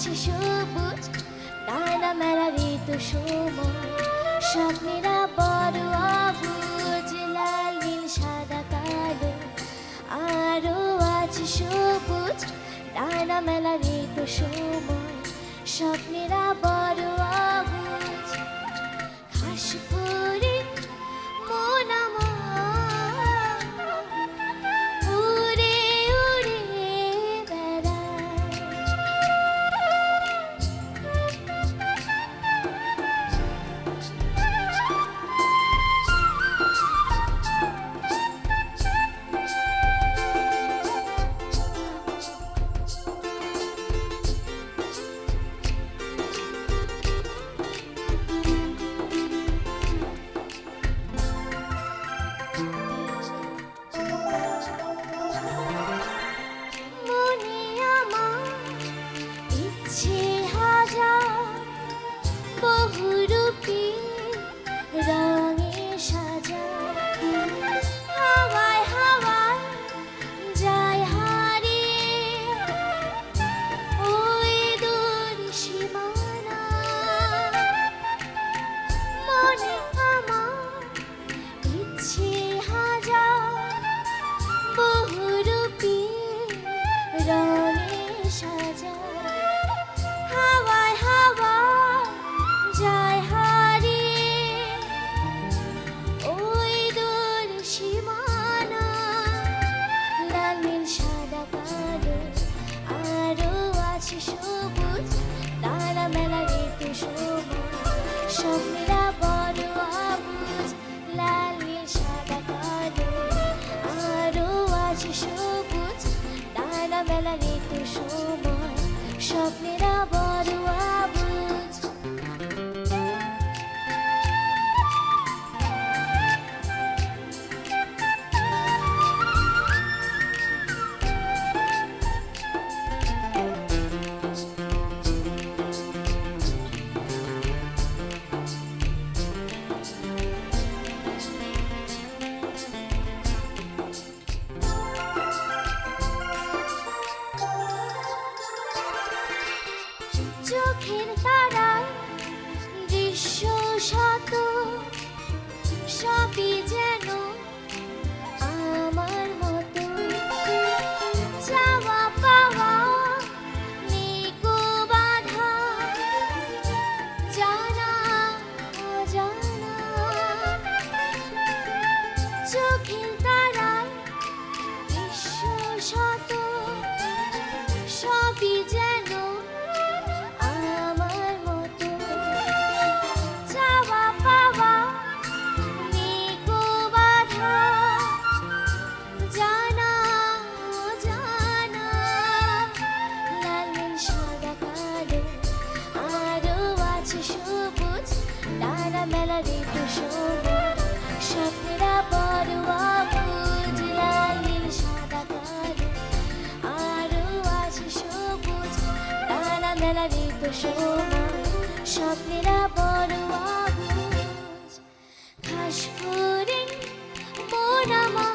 আছে সবুজ ডানা মেলা ঋতু সময় স্বপ্নেরা বড় অবুজ লাল নীল সাদা কালো আরো আছে সবুজ ডানা মেলা ঋতু সময় স্বপ্নেরা বড় অবুজ ঘাস ভরে মন আমার উড়ে উড়ে বেড়ায় মনে আমার ইচ্ছে হাজার বহুরূপী রঙে সাজা হাওয়ায় হাওয়ায় যায় হারিয়ে ওই দূর সীমানা মনে আমার ইচ্ছে হাজার বহুরূপী রঙে সাজা হাওয়ায় হাওয়ায় যায় হারিয়ে ওই দূর সীমানা লাল নীল সাদা কালো আরো আছে সবুজ ডানা মেলা ঋতু সময় স্বপ্নেরা বড় অবুজ লাল নীল সাদা কালো আরো আছে সবুজ ডানা মেলা ঋতু সময় স্বপ্নেরা বড় অবুজ চোখের তারায় দৃশ্য শত সবই যেন আমার মতো চাওয়া পাওয়া নিকো বাধা জানা অজানা চোখের তারায় দৃশ্য শত সবই যেন আমার মতো চাওয়া পাওয়া নিকো বাধা জানা অজানা লাল নীল সাদা কালো আরো আছে সবুজ ডানা মেলা ঋতু সময় স্বপ্নেরা বড় অবুজ লাল নীল সাদা কালো আরো আছে সবুজ ডানা মেলা ঋতু সময় স্বপ্নেরা বড় অবুজ ঘাস ভরে মন আমার